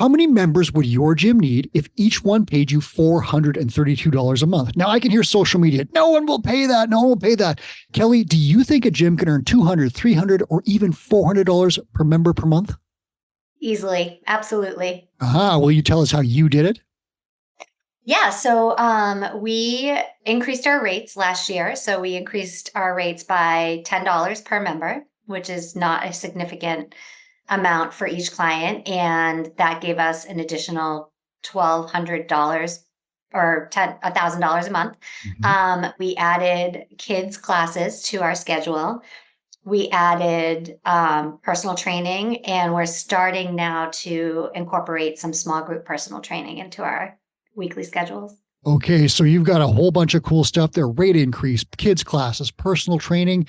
How many members would your gym need if each one paid you $432 a month? Now, I can hear social media. No one will pay that. No one will pay that. Kelly, do you think a gym can earn $200, $300, or even $400 per member per month? Easily. Absolutely. Will you tell us how you did it? Yeah. So we increased our rates last year. So we increased our rates by $10 per member, which is not a significant amount for each client. And that gave us an additional $1,200 or $1,000 a month. We added kids classes to our schedule. We added personal training, and we're starting now to incorporate some small group personal training into our weekly schedules. Okay, so you've got a whole bunch of cool stuff there. Rate increase, kids classes, personal training.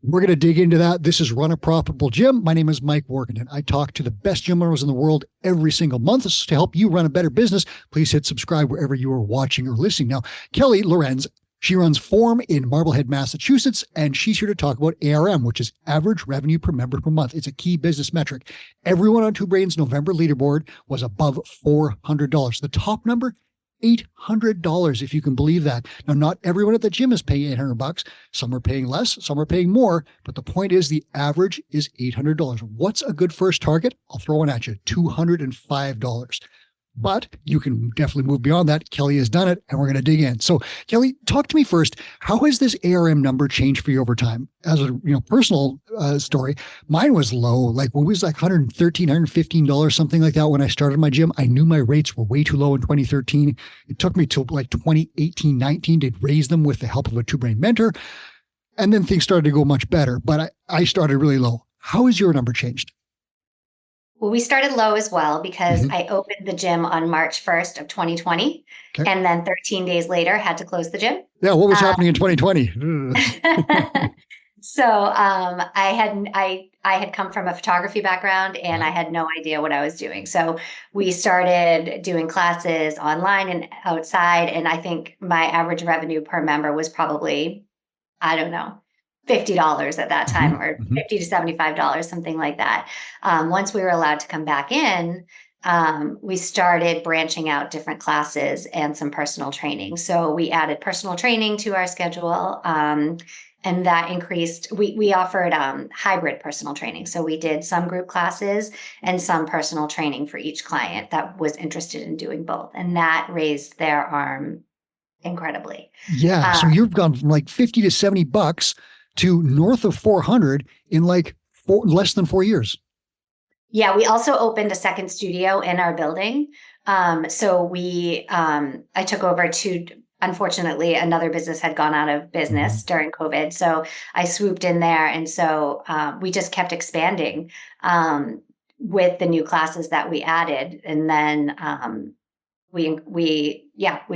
We're going to dig into that. This is Run a Profitable Gym. My name is Mike Warkentin. I talk to the best gym owners in the world every single month. This is to help you run a better business. Please hit subscribe wherever you are watching or listening. Now, Kelly Lorenz, she runs Form in Marblehead, Massachusetts, and she's here to talk about ARM, which is average revenue per member per month. It's a key business metric. Everyone on Two Brains' November leaderboard was above $400. The top number, $800, if you can believe that. Now, not everyone at the gym is paying $800. Some are paying less, some are paying more, but the point is the average is $800. What's a good first target? I'll throw one at you, $205. But you can definitely move beyond that. Kelly has done it, and we're going to dig in. So, Kelly, talk to me first. How has this ARM number changed for you over time? As a personal story, mine was low. Like when it was like $113, $115, something like that. When I started my gym, I knew my rates were way too low in 2013. It took me till like 2018, 19 to raise them with the help of a two-brain mentor. And then things started to go much better. But I started really low. How has your number changed? Well, we started low as well because I opened the gym on March 1st of 2020. Okay. And then 13 days later had to close the gym. Yeah. What was happening in 2020? So I had come from a photography background and I had no idea what I was doing. So we started doing classes online and outside. And I think my average revenue per member was probably, I don't know, $50 at that time, or $50 to $75, something like that. Once we were allowed to come back in, we started branching out different classes and some personal training. So we added personal training to our schedule, and that increased. We offered hybrid personal training. So we did some group classes and some personal training for each client that was interested in doing both. And that raised their arm incredibly. Yeah. So you've gone from like $50 to $70 to north of 400 in like less than 4 years. Yeah, we also opened a second studio in our building. So I took over unfortunately, another business had gone out of business during COVID. So I swooped in there. And so we just kept expanding with the new classes that we added. And then we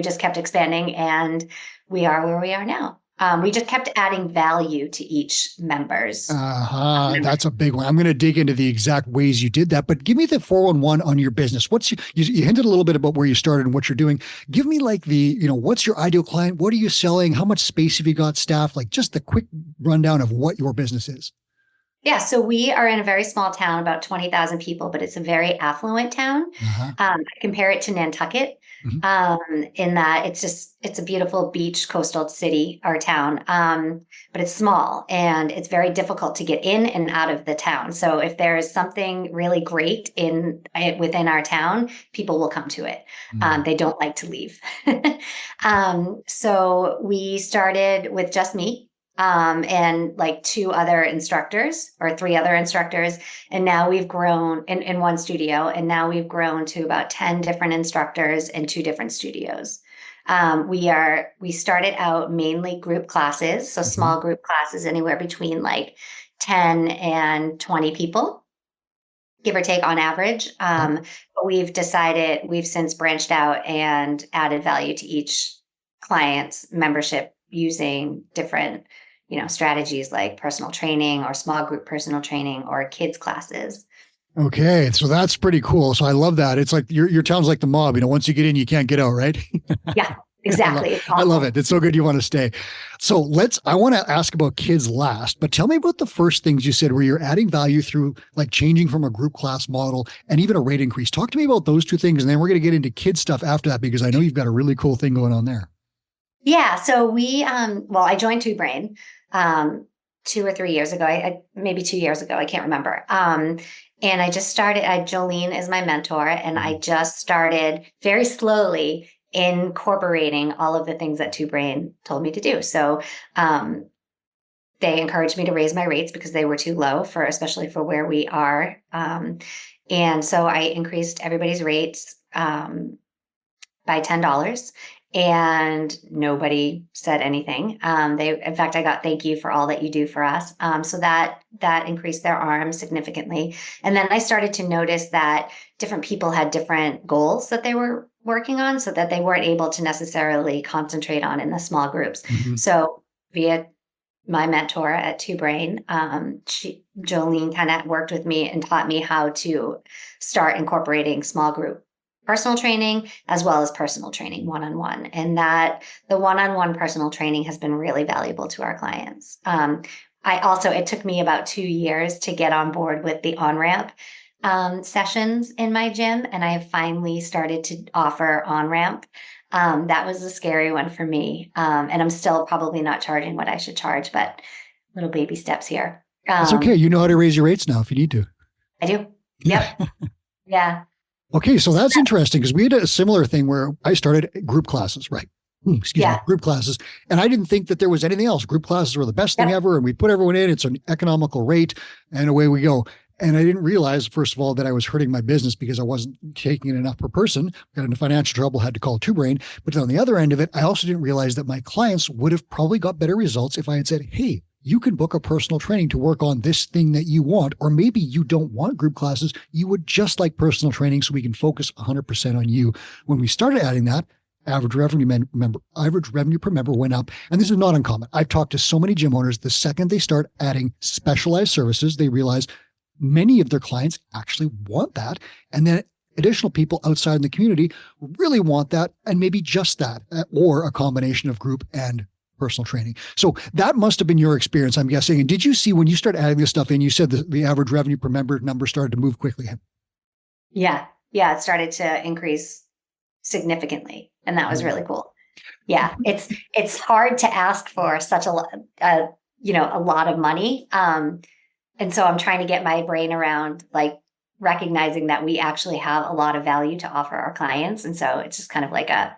just kept expanding, and we are where we are now. We just kept adding value to each member's. That's a big one. I'm going to dig into the exact ways you did that, but give me the 411 on your business. You hinted a little bit about where you started and what you're doing. Give me like what's your ideal client? What are you selling? How much space have you got staffed? Like just the quick rundown of what your business is. Yeah, so we are in a very small town, about 20,000 people, but it's a very affluent town. I compare it to Nantucket in that it's a beautiful beach coastal city, our town, but it's small and it's very difficult to get in and out of the town. So if there is something really great within our town, people will come to it. They don't like to leave. So we started with just me. And like 2 other instructors or 3 other instructors. And now we've grown in one studio, and now we've grown to about 10 different instructors in 2 different studios. We started out mainly group classes. So small group classes, anywhere between like 10 and 20 people, give or take on average. But we've since branched out and added value to each client's membership using different, strategies like personal training or small group personal training or kids classes. Okay. So that's pretty cool. So I love that. It's like your town's like the mob, once you get in, you can't get out, right? Yeah. Exactly. It's I love awful. it. It's so good you want to stay. So I want to ask about kids last, but tell me about the first things you said where you're adding value through like changing from a group class model and even a rate increase. Talk to me about those two things. And then we're going to get into kid stuff after that, because I know you've got a really cool thing going on there. Yeah. So well, I joined Two Brain, 2 or 3 years ago. Maybe 2 years ago. I can't remember. And I just started, Jolene is my mentor, and I just started very slowly incorporating all of the things that Two Brain told me to do. So, they encouraged me to raise my rates because they were too low especially for where we are. And so I increased everybody's rates, by $10, and nobody said anything. In fact, I got thank you for all that you do for us. So that increased their arm significantly. And then I started to notice that different people had different goals that they were working on, so that they weren't able to necessarily concentrate on in the small groups. Mhm. So via my mentor at Two Brain, Jolene kind of worked with me and taught me how to start incorporating small group personal training as well as personal training one-on-one. And that the one-on-one personal training has been really valuable to our clients. It took me about 2 years to get on board with the on-ramp sessions in my gym. And I have finally started to offer on-ramp. That was a scary one for me. And I'm still probably not charging what I should charge, but little baby steps here. It's okay. You know how to raise your rates now if you need to. I do. Yeah. Yep. Yeah. Okay. So that's interesting, because we had a similar thing where I started group classes, right? Excuse me, group classes. And I didn't think that there was anything else. Group classes were the best thing ever. And we put everyone in, it's an economical rate, and away we go. And I didn't realize, first of all, that I was hurting my business because I wasn't taking it enough per person. Got into financial trouble, had to call Two Brain. But on the other end of it, I also didn't realize that my clients would have probably got better results if I had said, hey, you can book a personal training to work on this thing that you want. Or maybe you don't want group classes. You would just like personal training, so we can focus 100% on you. When we started adding that, average revenue per member went up. And this is not uncommon. I've talked to so many gym owners. The second they start adding specialized services, they realize many of their clients actually want that. And then additional people outside in the community really want that, and maybe just that, or a combination of group and personal training. So that must have been your experience, I'm guessing. And did you see, when you start adding this stuff in, you said the average revenue per member number started to move quickly? Yeah. Yeah. It started to increase significantly. And that was really cool. Yeah. It's hard to ask for such a lot of money. And so I'm trying to get my brain around like recognizing that we actually have a lot of value to offer our clients. And so it's just kind of like a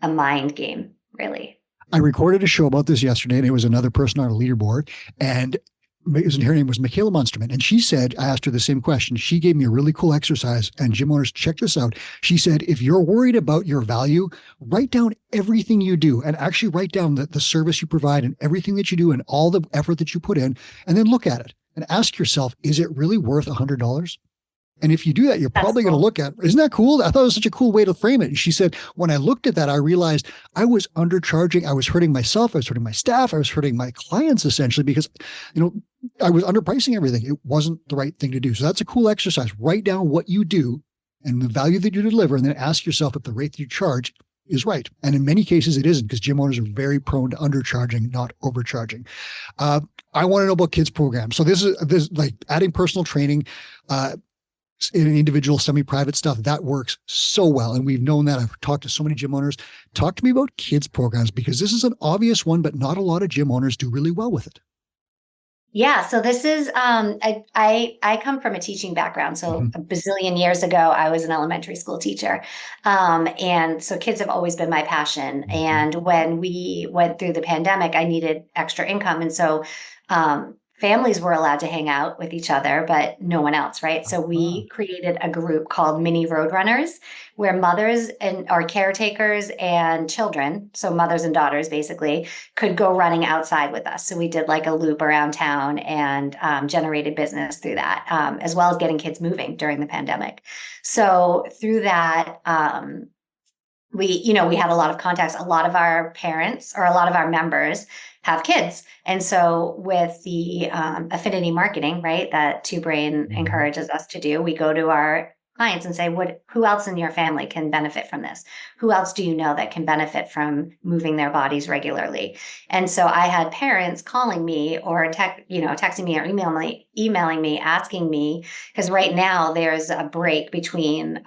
mind game, really. I recorded a show about this yesterday, and it was another person on a leaderboard, and her name was Michaela Munsterman. And she said, I asked her the same question. She gave me a really cool exercise, and gym owners, check this out. She said, if you're worried about your value, write down everything you do, and actually write down the service you provide and everything that you do and all the effort that you put in, and then look at it and ask yourself, is it really worth $100? And if you do that, you're probably going to look at, isn't that cool? I thought it was such a cool way to frame it. And she said, when I looked at that, I realized I was undercharging. I was hurting myself. I was hurting my staff. I was hurting my clients, essentially, because, I was underpricing everything. It wasn't the right thing to do. So that's a cool exercise. Write down what you do and the value that you deliver, and then ask yourself if the rate that you charge is right. And in many cases, it isn't, because gym owners are very prone to undercharging, not overcharging. I want to know about kids programs. So this is like adding personal training, in an individual semi-private stuff that works so well. And we've known that. I've talked to so many gym owners. Talk to me about kids programs, because this is an obvious one, but not a lot of gym owners do really well with it. Yeah. So this is, I come from a teaching background. So a bazillion years ago, I was an elementary school teacher. And so kids have always been my passion. And when we went through the pandemic, I needed extra income. And so, families were allowed to hang out with each other, but no one else, right? So we created a group called Mini Roadrunners, where mothers or caretakers and children, so mothers and daughters basically, could go running outside with us. So we did like a loop around town and generated business through that, as well as getting kids moving during the pandemic. So through that, we had a lot of contacts. A lot of our parents or a lot of our members have kids. And so with the affinity marketing, right, that Two Brain encourages us to do, we go to our clients and say, who else in your family can benefit from this? Who else do you know that can benefit from moving their bodies regularly? And so I had parents calling me or texting me or emailing me, asking me, because right now there's a break between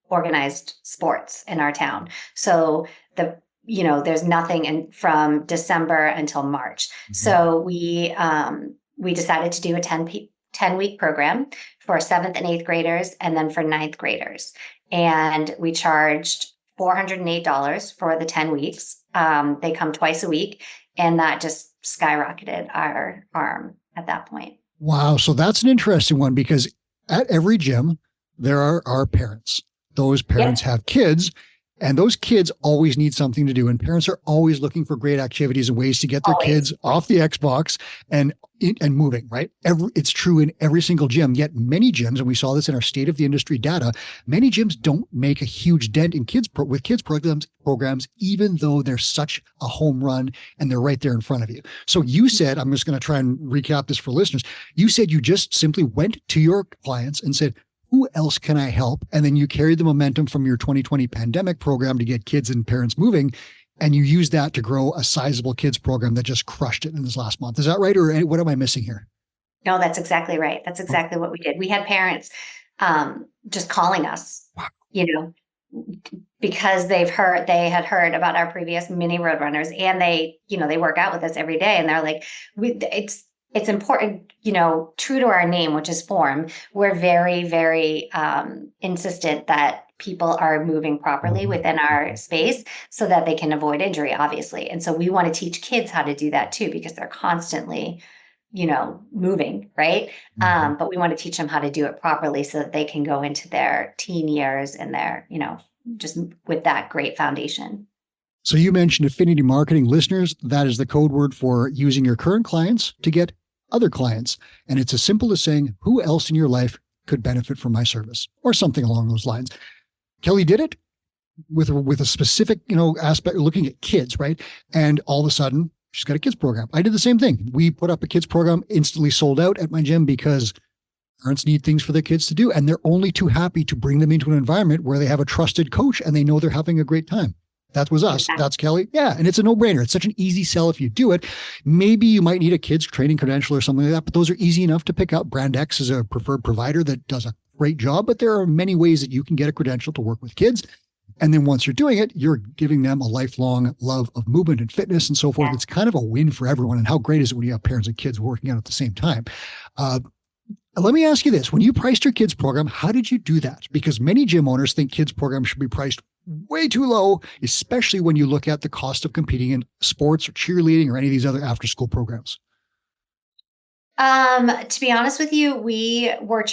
organized sports in our town. So there's nothing from December until March. Mm-hmm. So we decided to do a 10-week program for 7th and 8th graders and then for 9th graders. And we charged $408 for the 10 weeks. They come twice a week, and that just skyrocketed our arm at that point. Wow. So that's an interesting one, because at every gym, there are parents. Those parents have kids, and those kids always need something to do. And parents are always looking for great activities and ways to get their kids off the Xbox and moving, right? It's true in every single gym, yet many gyms, and we saw this in our state of the industry data, many gyms don't make a huge dent in kids programs, even though they're such a home run and they're right there in front of you. So you said, I'm just going to try and recap this for listeners. You said you just simply went to your clients and said, who else can I help? And then you carried the momentum from your 2020 pandemic program to get kids and parents moving. And you used that to grow a sizable kids program that just crushed it in this last month. Is that right? Or what am I missing here? No, that's exactly right. That's exactly what we did. We had parents just calling us, because they had heard about our previous mini Roadrunners, and they work out with us every day. And they're like, it's important, true to our name, which is form. We're very, very insistent that people are moving properly within our space so that they can avoid injury, obviously. And so we want to teach kids how to do that too, because they're constantly, moving, right? But we want to teach them how to do it properly so that they can go into their teen years and their, just with that great foundation. So you mentioned affinity marketing. Listeners, that is the code word for using your current clients to get other clients. And it's as simple as saying, who else in your life could benefit from my service, or something along those lines. Kelly did it with a specific, aspect, looking at kids, right? And all of a sudden, she's got a kids program. I did the same thing. We put up a kids program, instantly sold out at my gym, because parents need things for their kids to do. And they're only too happy to bring them into an environment where they have a trusted coach and they know they're having a great time. That was us. That's Kelly. Yeah. And it's a no-brainer. It's such an easy sell if you do it. Maybe you might need a kids training credential or something like that, but those are easy enough to pick up. Brand X is a preferred provider that does a great job, but there are many ways that you can get a credential to work with kids. And then once you're doing it, you're giving them a lifelong love of movement and fitness and so forth. It's kind of a win for everyone. And how great is it when you have parents and kids working out at the same time? Let me ask you this. When you priced your kids program, how did you do that? Because many gym owners think kids programs should be priced way too low, especially when you look at the cost of competing in sports or cheerleading or any of these other after-school programs. To be honest with you, we were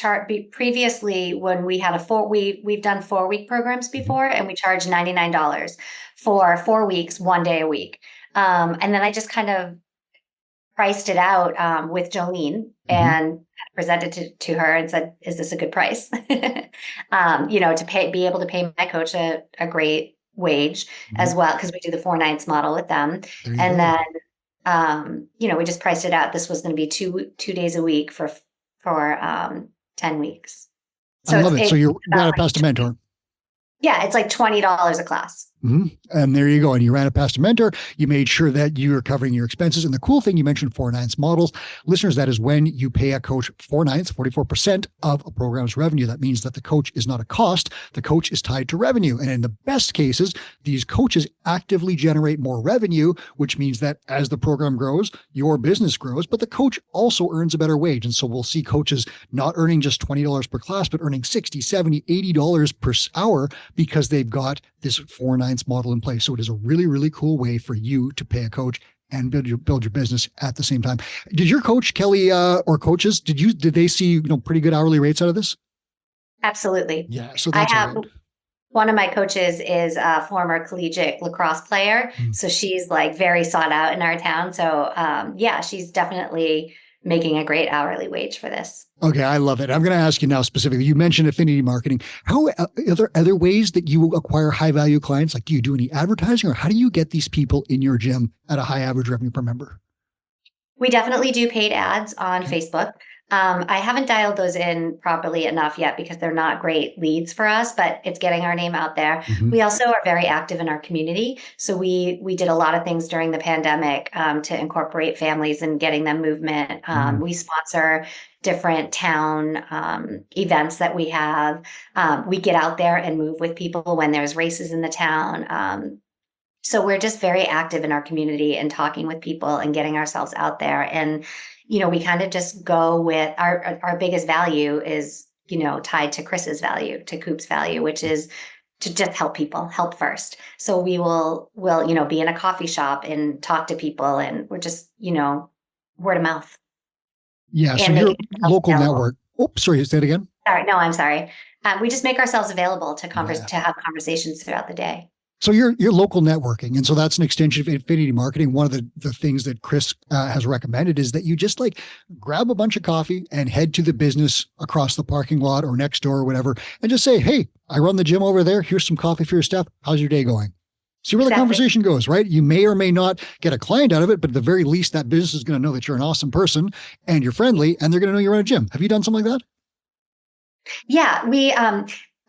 previously when we had we've done 4-week programs before, and we charged $99 for 4 weeks, 1 day a week. And then I just kind of priced it out with Jolene and presented to her and said, "Is this a good price?" To be able to pay my coach a great wage as well, because we do the 4 nights model with them. And then, we just priced it out. This was going to be two days a week for 10 weeks. So I love it. So you ran it past a mentor. Yeah, it's like $20 a class. And there you go. And you ran it past a mentor. You made sure that you are covering your expenses. And the cool thing, you mentioned 4/9 models. Listeners, that is when you pay a coach 4/9, 44% of a program's revenue. That means that the coach is not a cost. The coach is tied to revenue. And in the best cases, these coaches actively generate more revenue, which means that as the program grows, your business grows, but the coach also earns a better wage. And so we'll see coaches not earning just $20 per class, but earning $60, $70, $80 per hour, because they've got this 4/9 model in place. So it is a really, really cool way for you to pay a coach and build your business at the same time. Did your coach, Kelly, or coaches, did they see, pretty good hourly rates out of this? Absolutely. Yeah. So that's one of my coaches is a former collegiate lacrosse player. So she's like very sought out in our town. So she's definitely making a great hourly wage for this. Okay, I love it. I'm going to ask you now specifically. You mentioned affinity marketing. How are there other ways that you acquire high value clients? Like, do you do any advertising, or how do you get these people in your gym at a high average revenue per member? We definitely do paid ads on Facebook. I haven't dialed those in properly enough yet because they're not great leads for us, but it's getting our name out there. Mhm. We also are very active in our community. So we did a lot of things during the pandemic to incorporate families and getting them movement. We sponsor different town events that we have. We get out there and move with people when there's races in the town. So we're just very active in our community and talking with people and getting ourselves out there. And, we kind of just go with our biggest value is, tied to Chris's value, to Coop's value, which is to just help people, help first. So we'll be in a coffee shop and talk to people, and we're just, word of mouth. Yeah. So And your making ourselves local available. network. Oh, sorry. Say it again. Sorry, no, I'm sorry. We just make ourselves available to Yeah. to have conversations throughout the day. So your local networking, and so that's an extension of Infinity Marketing. One of the things that Chris has recommended is that you just like grab a bunch of coffee and head to the business across the parking lot or next door or whatever, and just say, "Hey, I run the gym over there. Here's some coffee for your staff. How's your day going?" See where the Exactly. conversation goes, right? You may or may not get a client out of it, but at the very least, that business is going to know that you're an awesome person and you're friendly, and they're going to know you run a gym. Have you done something like that? Yeah,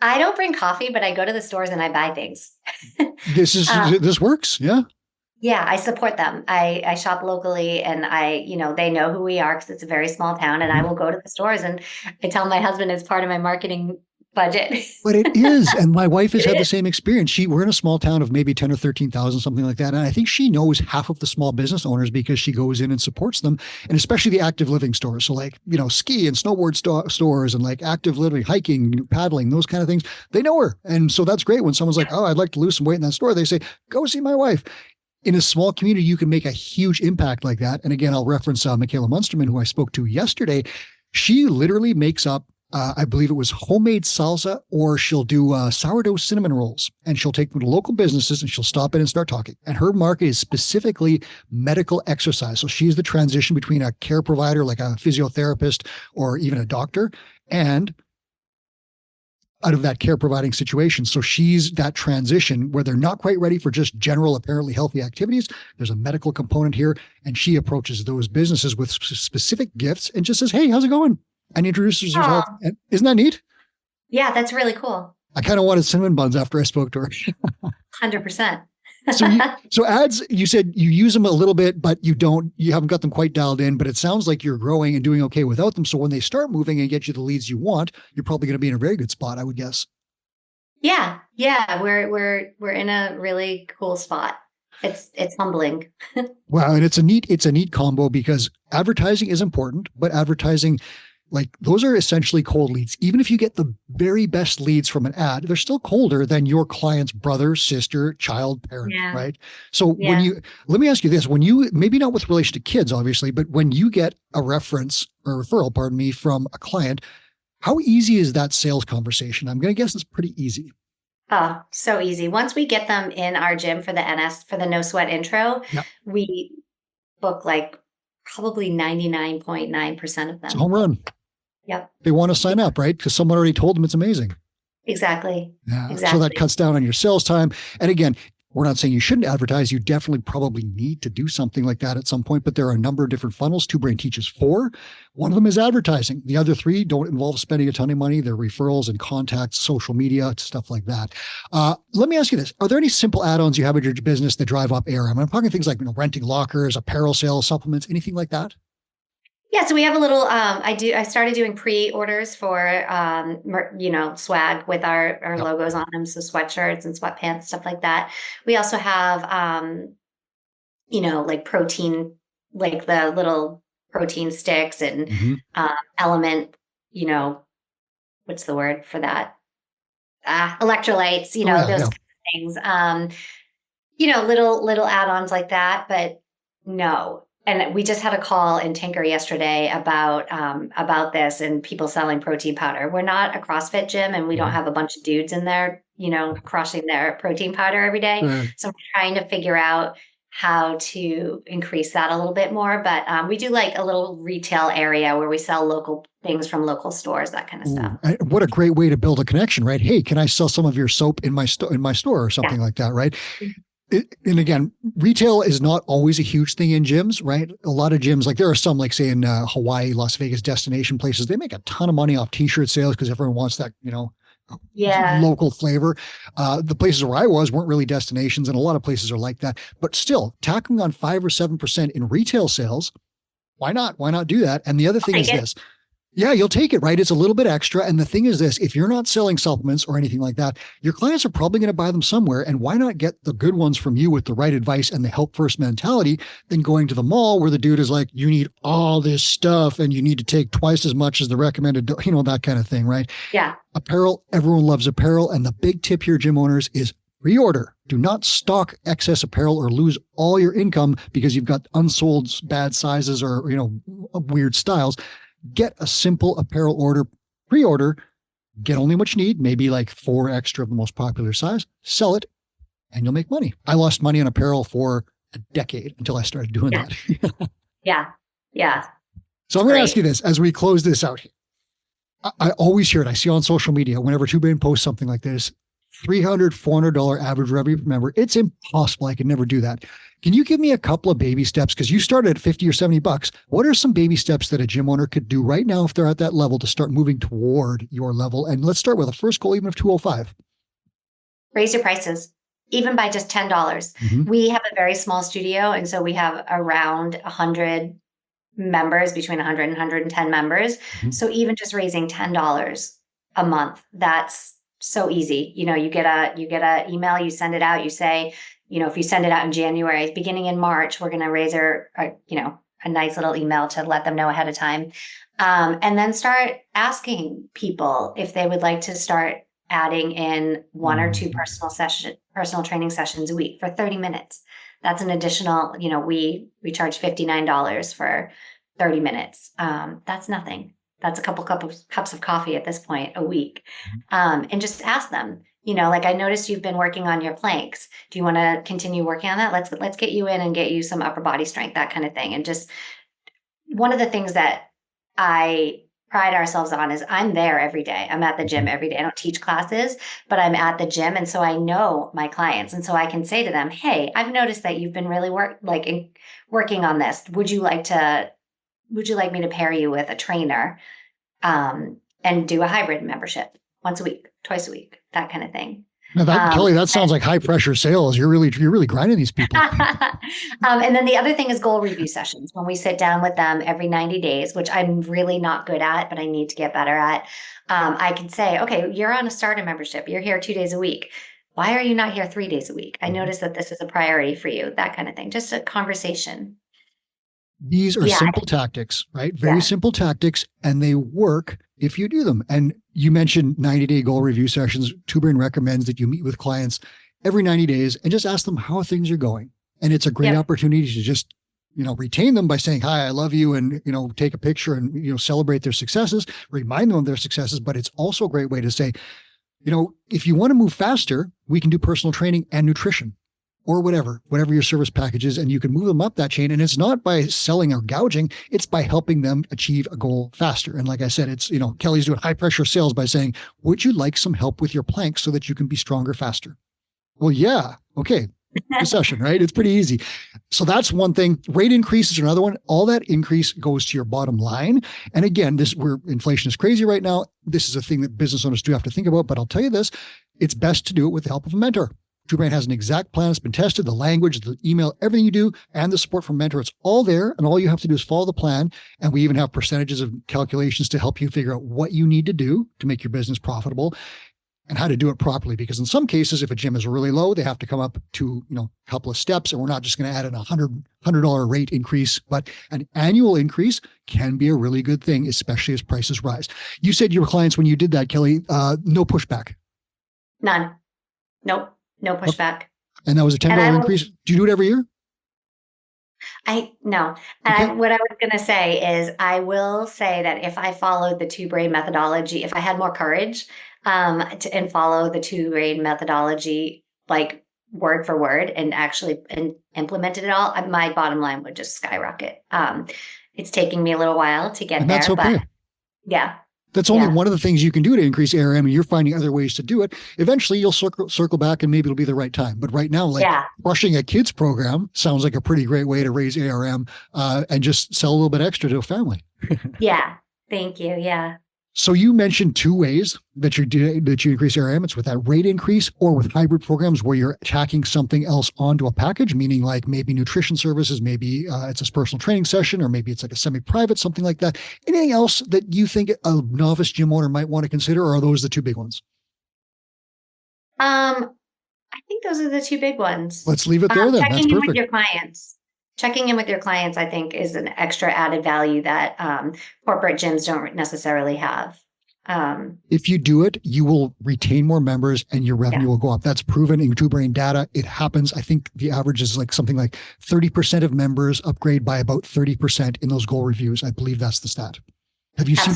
I don't bring coffee, but I go to the stores and I buy things. This works, yeah. Yeah, I support them. I shop locally, and they know who we are because it's a very small town, and I will go to the stores, and I tell my husband it's part of my marketing budget. But it is. And my wife has It had the is. same experience. We're in a small town of maybe 10 or 13,000, something like that. And I think she knows half of the small business owners because she goes in and supports them. And especially the active living stores. So like, ski and snowboard stores and like active living, hiking, paddling, those kind of things. They know her. And so that's great when someone's like, oh, I'd like to lose some weight in that store. They say, go see my wife. In a small community, you can make a huge impact like that. And again, I'll reference Michaela Munsterman, who I spoke to yesterday. She literally makes up I believe it was homemade salsa, or she'll do sourdough cinnamon rolls, and she'll take them to local businesses and she'll stop in and start talking. And her market is specifically medical exercise. So she's the transition between a care provider, like a physiotherapist or even a doctor, and out of that care providing situation. So she's that transition where they're not quite ready for just general, apparently healthy activities. There's a medical component here, and she approaches those businesses with specific gifts and just says, hey, how's it going? And introduces herself. Oh, And isn't that neat? yeah, that's really cool. I kind of wanted cinnamon buns after I spoke to her. 100%. So ads, you said you use them a little bit, but you haven't got them quite dialed in, but it sounds like you're growing and doing okay without them. So when they start moving and get you the leads you want, you're probably going to be in a very good spot, I would guess. Yeah, we're in a really cool spot. It's humbling. Wow. And it's a neat combo because advertising is important, but advertising, like those are essentially cold leads. Even if you get the very best leads from an ad, they're still colder than your client's brother, sister, child, parent, Yeah. right? So Yeah. let me ask you this, when you, maybe not with relation to kids, obviously, but when you get a reference or referral, pardon me, from a client, how easy is that sales conversation? I'm going to guess it's pretty easy. Oh, so easy. Once we get them in our gym for the no sweat intro, Yep. we book like probably 99.9% of It's a them. home run. Yep. They want to sign up, right? Because someone already told them it's amazing. Exactly. Yeah. So Exactly. that cuts down on your sales time. And again, we're not saying you shouldn't advertise. You definitely probably need to do something like that at some point, but there are a number of different funnels Two Brain teaches for. One of them is advertising. The other three don't involve spending a ton of money. They're referrals and contacts, social media, stuff like that. Let me ask you this. Are there any simple add-ons you have in your business that drive up ARM? I'm talking things like renting lockers, apparel sales, supplements, anything like that? Yeah, so we have a little. I started doing pre-orders for swag with our Yep. logos on them, so sweatshirts and sweatpants, stuff like that. We also have like protein, like the little protein sticks and Mm-hmm. element. What's the word for that? Electrolytes. Oh, yeah, Those yeah. kind of things. Little add-ons like that, but no. And we just had a call in Tinker yesterday about this and people selling protein powder. We're not a CrossFit gym, and we don't have a bunch of dudes in there, crushing their protein powder every day. Right. So I'm trying to figure out how to increase that a little bit more. But we do like a little retail area where we sell local things from local stores, that kind of stuff. Ooh, what a great way to build a connection, right? Hey, can I sell some of your soap in my store or something like that, right? And again, retail is not always a huge thing in gyms, right? A lot of gyms, like there are some, like say in Hawaii, Las Vegas destination places, they make a ton of money off t-shirt sales because everyone wants that, Yeah. local flavor. The places where I was weren't really destinations, and a lot of places are like that. But still, tacking on 5 or 7% in retail sales, why not? Why not do that? And the other thing is this. Yeah, you'll take it, right? It's a little bit extra. And the thing is this, if you're not selling supplements or anything like that, your clients are probably going to buy them somewhere. And why not get the good ones from you with the right advice and the help first mentality than going to the mall where the dude is like, you need all this stuff and you need to take twice as much as the recommended, that kind of thing, right? Yeah. Apparel, everyone loves apparel. And the big tip here, gym owners, is pre-order. Do not stock excess apparel or lose all your income because you've got unsold bad sizes or, weird styles. Get a simple apparel order, pre-order, get only what you need, maybe like 4 extra of the most popular size, sell it, and you'll make money. I lost money on apparel for a decade until I started doing that. Yeah. Yeah. So I'm going to ask you this as we close this out here. I always hear it. I see on social media whenever Two Brain posts something like this, $300, $400 average revenue per member. It's impossible. I could never do that. Can you give me a couple of baby steps? Because you started at 50 or $70. What are some baby steps that a gym owner could do right now if they're at that level to start moving toward your level? And let's start with a first goal, even of 205. Raise your prices, even by just $10. We have a very small studio. And so we have around 100 members, between 100 and 110 members. So even just raising $10 a month, that's so easy. You get a email, you send it out, you say, if you send it out in January, beginning in March, we're going to raise a nice little email to let them know ahead of time. And then start asking people if they would like to start adding in 1 or 2 personal training sessions a week for 30 minutes. That's an additional, we charge $59 for 30 minutes. That's nothing. That's a couple cups of coffee at this point a week. And just ask them, like, I noticed you've been working on your planks. Do you want to continue working on that? Let's get you in and get you some upper body strength, that kind of thing. And just one of the things that I pride ourselves on is I'm there every day. I'm at the gym every day. I don't teach classes, but I'm at the gym. And so I know my clients. And so I can say to them, hey, I've noticed that you've been really working on this. Would you like me to pair you with a trainer, and do a hybrid membership once a week, twice a week, that kind of thing? Now Kelly, that sounds like high pressure sales. You're really grinding these people. And then the other thing is goal review sessions. When we sit down with them every 90 days, which I'm really not good at, but I need to get better at. I can say, okay, you're on a starter membership. You're here 2 days a week. Why are you not here 3 days a week? I notice that this is a priority for you, that kind of thing. Just a conversation. These are simple tactics, right? Very simple tactics, and they work if you do them. And you mentioned 90-day goal review sessions. Two Brain recommends that you meet with clients every 90 days and just ask them how things are going. And it's a great opportunity to just, retain them by saying, hi, I love you, and, take a picture and, celebrate their successes, remind them of their successes. But it's also a great way to say, if you want to move faster, we can do personal training and nutrition, or whatever your service package is, and you can move them up that chain. And it's not by selling or gouging, it's by helping them achieve a goal faster. And like I said, it's, Kelly's doing high pressure sales by saying, would you like some help with your planks so that you can be stronger faster? Well, yeah. Okay. The session, right? It's pretty easy. So that's one thing. Rate increases are another one. All that increase goes to your bottom line. And again, where inflation is crazy right now, this is a thing that business owners do have to think about. But I'll tell you this, it's best to do it with the help of a mentor. Two Brain has an exact plan. It's been tested, the language, the email, everything you do, and the support from mentor. It's all there. And all you have to do is follow the plan. And we even have percentages of calculations to help you figure out what you need to do to make your business profitable and how to do it properly. Because in some cases, if a gym is really low, they have to come up to, a couple of steps. And we're not just going to add in $100 rate increase, but an annual increase can be a really good thing, especially as prices rise. You said your clients, when you did that, Kelly, no pushback. None. Nope. No pushback. And that was a $10 increase. Do you do it every year? No. And what I was going to say is, I will say that if I followed the Two Brain methodology, if I had more courage and follow the Two Brain methodology, like word for word, and actually implemented it all, my bottom line would just skyrocket. It's taking me a little while to get there. That's okay. But yeah. That's only one of the things you can do to increase ARM, and you're finding other ways to do it. Eventually you'll circle back and maybe it'll be the right time. But right now, like rushing a kids program sounds like a pretty great way to raise ARM and just sell a little bit extra to a family. Yeah. Thank you. Yeah. So you mentioned two ways that you increase ARM. It's with that rate increase or with hybrid programs where you're tacking something else onto a package, meaning like maybe nutrition services, maybe it's a personal training session, or maybe it's like a semi-private, something like that. Anything else that you think a novice gym owner might want to consider, or are those the two big ones? I think those are the two big ones. Let's leave it there then. That's perfect. With your clients. Checking in with your clients, I think, is an extra added value that corporate gyms don't necessarily have. If you do it, you will retain more members and your revenue will go up. That's proven in Two Brain data. It happens. I think the average is like something like 30% of members upgrade by about 30% in those goal reviews. I believe that's the stat. Have you seen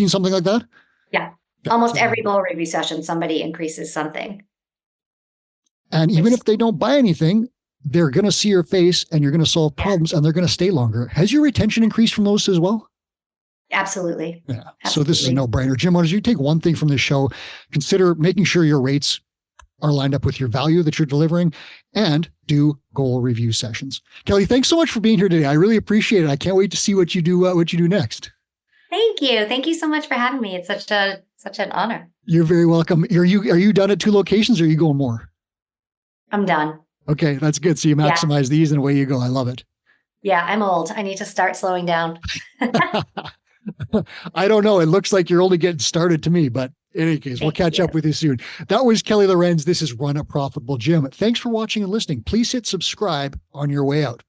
something like that? Yeah. Almost every goal review session, somebody increases something. And even if they don't buy anything, they're going to see your face and you're going to solve problems and they're going to stay longer. Has your retention increased from those as well? Absolutely. Yeah. Absolutely. So this is a no-brainer. Gym owners, you take one thing from this show, consider making sure your rates are lined up with your value that you're delivering, and do goal review sessions. Kelly, thanks so much for being here today. I really appreciate it. I can't wait to see what you do next. Thank you. Thank you so much for having me. It's such an honor. You're very welcome. Are you done at 2 locations or are you going more? I'm done. Okay, that's good. So you maximize these and away you go. I love it. Yeah, I'm old. I need to start slowing down. I don't know. It looks like you're only getting started to me, but in any case, we'll catch up with you soon. That was Kelly Lorenz. This is Run a Profitable Gym. Thanks for watching and listening. Please hit subscribe on your way out.